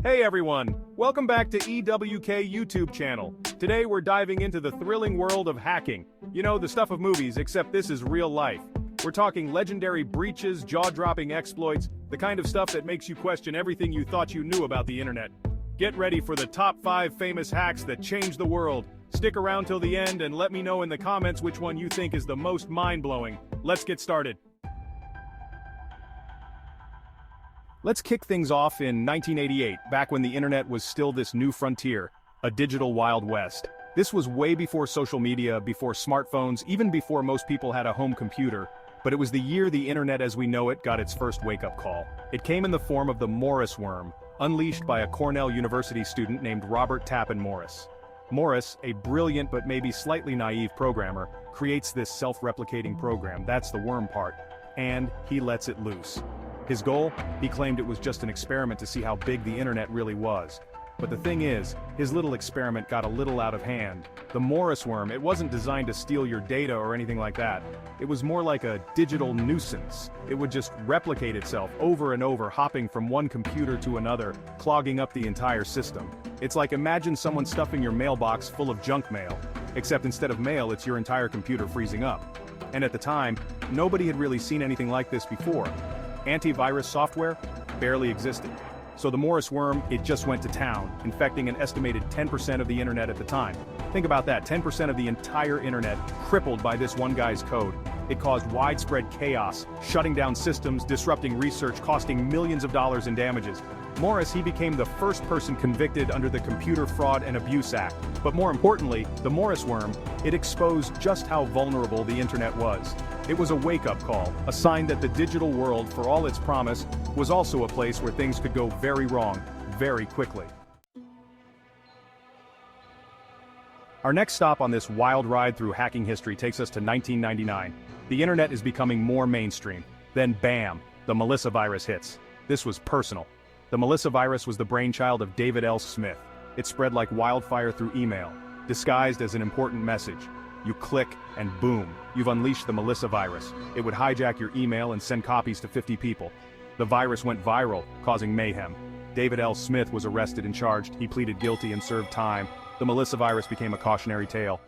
Hey everyone, welcome back to EWK YouTube channel. Today we're diving into the thrilling world of hacking. You know, the stuff of movies, except this is real life. We're talking legendary breaches, jaw-dropping exploits, the kind of stuff that makes you question everything you thought you knew about the internet. Get ready for the top 5 famous hacks that changed the world. Stick around till the end and let me know in the comments which one you think is the most mind-blowing. Let's get started. Let's kick things off in 1988, back when the internet was still this new frontier, a digital Wild West. This was way before social media, before smartphones, even before most people had a home computer, but it was the year the internet as we know it got its first wake-up call. It came in the form of the Morris worm, unleashed by a Cornell University student named Robert Tappan Morris. Morris, a brilliant but maybe slightly naive programmer, creates this self-replicating program, that's the worm part, and he lets it loose. His goal? He claimed it was just an experiment to see how big the internet really was. But the thing is, his little experiment got a little out of hand. The Morris worm, it wasn't designed to steal your data or anything like that. It was more like a digital nuisance. It would just replicate itself over and over, hopping from one computer to another, clogging up the entire system. It's like imagine someone stuffing your mailbox full of junk mail, except instead of mail, it's your entire computer freezing up. And at the time, nobody had really seen anything like this before. Antivirus software barely existed. So the Morris worm, it just went to town, infecting an estimated 10% of the internet at the time. Think about that, 10% of the entire internet crippled by this one guy's code. It caused widespread chaos, shutting down systems, disrupting research, costing millions of dollars in damages. Morris, he became the first person convicted under the Computer Fraud and Abuse Act. But more importantly, the Morris worm, it exposed just how vulnerable the internet was. It was a wake-up call, a sign that the digital world, for all its promise, was also a place where things could go very wrong, very quickly. Our next stop on this wild ride through hacking history takes us to 1999. The internet is becoming more mainstream. Then bam, the Melissa virus hits. This was personal. The Melissa virus was the brainchild of David L. Smith. It spread like wildfire through email, disguised as an important message. You click, and boom, you've unleashed the Melissa virus. It would hijack your email and send copies to 50 people. The virus went viral, causing mayhem. David L. Smith was arrested and charged. He pleaded guilty and served time. The Melissa virus became a cautionary tale.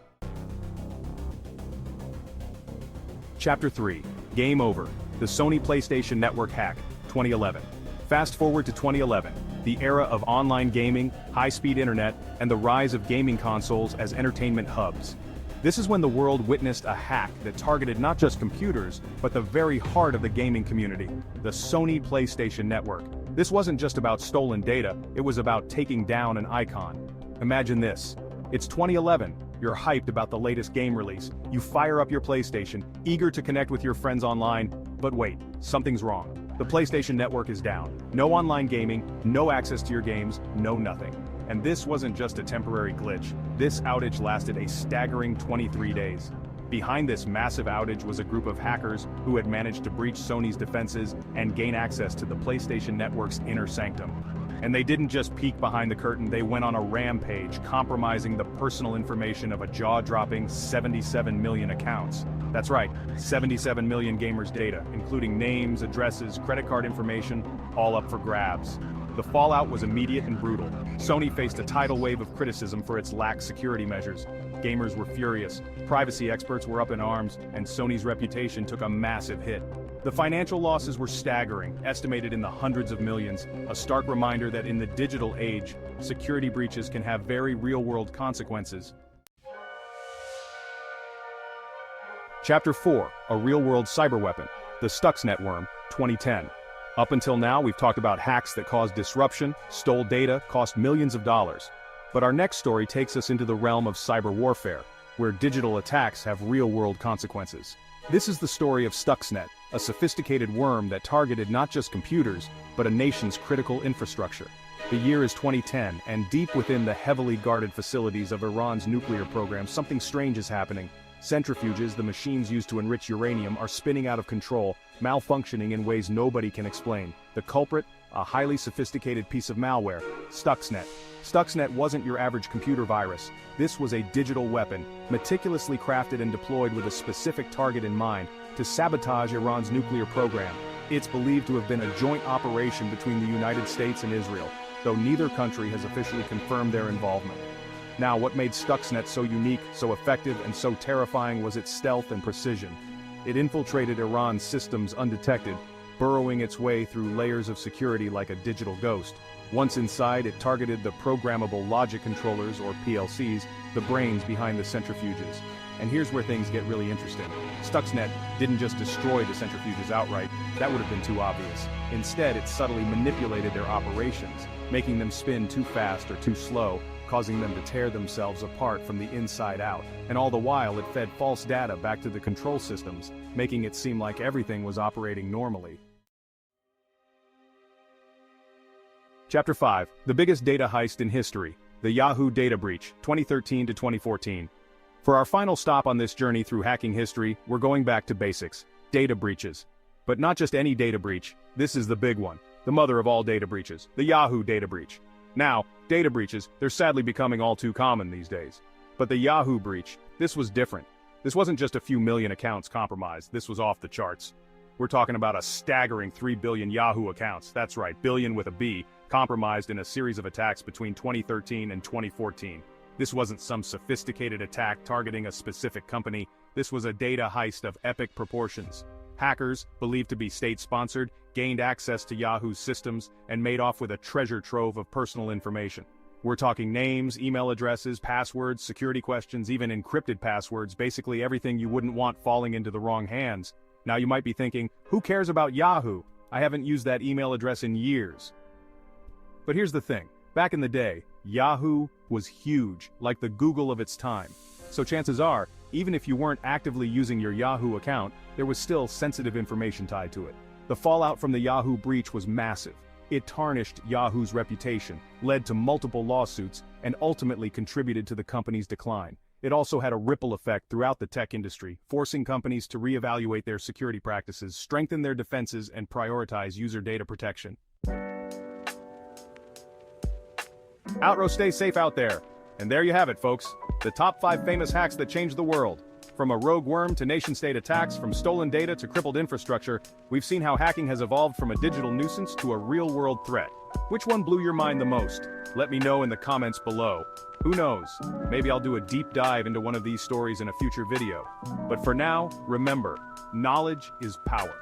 Chapter 3. Game Over. The Sony PlayStation Network Hack, 2011. Fast forward to 2011, the era of online gaming, high-speed internet, and the rise of gaming consoles as entertainment hubs. This is when the world witnessed a hack that targeted not just computers, but the very heart of the gaming community, the Sony PlayStation Network. This wasn't just about stolen data, it was about taking down an icon. Imagine this. It's 2011, you're hyped about the latest game release, you fire up your PlayStation, eager to connect with your friends online, but wait, something's wrong. The PlayStation Network is down. No online gaming, no access to your games, no nothing. And this wasn't just a temporary glitch. This outage lasted a staggering 23 days. Behind this massive outage was a group of hackers who had managed to breach Sony's defenses and gain access to the PlayStation Network's inner sanctum. And they didn't just peek behind the curtain, they went on a rampage, compromising the personal information of a jaw-dropping 77 million accounts. That's right, 77 million gamers' data, including names, addresses, credit card information, all up for grabs. The fallout was immediate and brutal. Sony faced a tidal wave of criticism for its lax security measures. Gamers were furious, privacy experts were up in arms, and Sony's reputation took a massive hit. The financial losses were staggering, estimated in the hundreds of millions, a stark reminder that in the digital age, security breaches can have very real-world consequences. Chapter 4, a real-world cyberweapon, the Stuxnet worm, 2010. Up until now, we've talked about hacks that caused disruption, stole data, cost millions of dollars. But our next story takes us into the realm of cyber warfare, where digital attacks have real-world consequences. This is the story of Stuxnet, a sophisticated worm that targeted not just computers, but a nation's critical infrastructure. The year is 2010, and deep within the heavily guarded facilities of Iran's nuclear program, something strange is happening. Centrifuges, the machines used to enrich uranium, are spinning out of control, malfunctioning in ways nobody can explain. The culprit? A highly sophisticated piece of malware, Stuxnet. Stuxnet wasn't your average computer virus. This was a digital weapon, meticulously crafted and deployed with a specific target in mind, to sabotage Iran's nuclear program. It's believed to have been a joint operation between the United States and Israel. though neither country has officially confirmed their involvement. Now, what made Stuxnet so unique, so effective, and so terrifying was its stealth and precision. It infiltrated Iran's systems undetected, burrowing its way through layers of security like a digital ghost. Once inside, it targeted the programmable logic controllers, or PLCs, the brains behind the centrifuges. And here's where things get really interesting. Stuxnet didn't just destroy the centrifuges outright, that would have been too obvious. Instead, it subtly manipulated their operations, making them spin too fast or too slow, causing them to tear themselves apart from the inside out. And all the while, it fed false data back to the control systems, making it seem like everything was operating normally. Chapter 5, the biggest data heist in history, the Yahoo data breach, 2013 to 2014. For our final stop on this journey through hacking history, we're going back to basics, data breaches. But not just any data breach, this is the big one, the mother of all data breaches, the Yahoo data breach. Now, data breaches, they're sadly becoming all too common these days. But the Yahoo breach, this was different. This wasn't just a few million accounts compromised, this was off the charts. We're talking about a staggering 3 billion Yahoo accounts, that's right, billion with a B, compromised in a series of attacks between 2013 and 2014. This wasn't some sophisticated attack targeting a specific company, this was a data heist of epic proportions. Hackers, believed to be state-sponsored, gained access to Yahoo's systems and made off with a treasure trove of personal information. We're talking names, email addresses, passwords, security questions, even encrypted passwords, basically everything you wouldn't want falling into the wrong hands. Now you might be thinking, who cares about Yahoo? I haven't used that email address in years. But here's the thing, back in the day, Yahoo was huge, like the Google of its time. So chances are, even if you weren't actively using your Yahoo account, there was still sensitive information tied to it. The fallout from the Yahoo breach was massive. It tarnished Yahoo's reputation, led to multiple lawsuits, and ultimately contributed to the company's decline. It also had a ripple effect throughout the tech industry, forcing companies to reevaluate their security practices, strengthen their defenses, and prioritize user data protection. Outro, stay safe out there. And there you have it, folks. The top 5 famous hacks that changed the world. From a rogue worm to nation-state attacks, from stolen data to crippled infrastructure, we've seen how hacking has evolved from a digital nuisance to a real-world threat. Which one blew your mind the most? Let me know in the comments below. Who knows? Maybe I'll do a deep dive into one of these stories in a future video. But for now, remember, knowledge is power.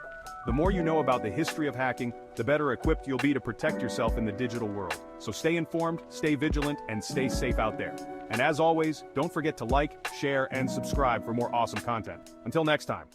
The more you know about the history of hacking, the better equipped you'll be to protect yourself in the digital world. So stay informed, stay vigilant, and stay safe out there. And as always, don't forget to like, share, and subscribe for more awesome content. Until next time.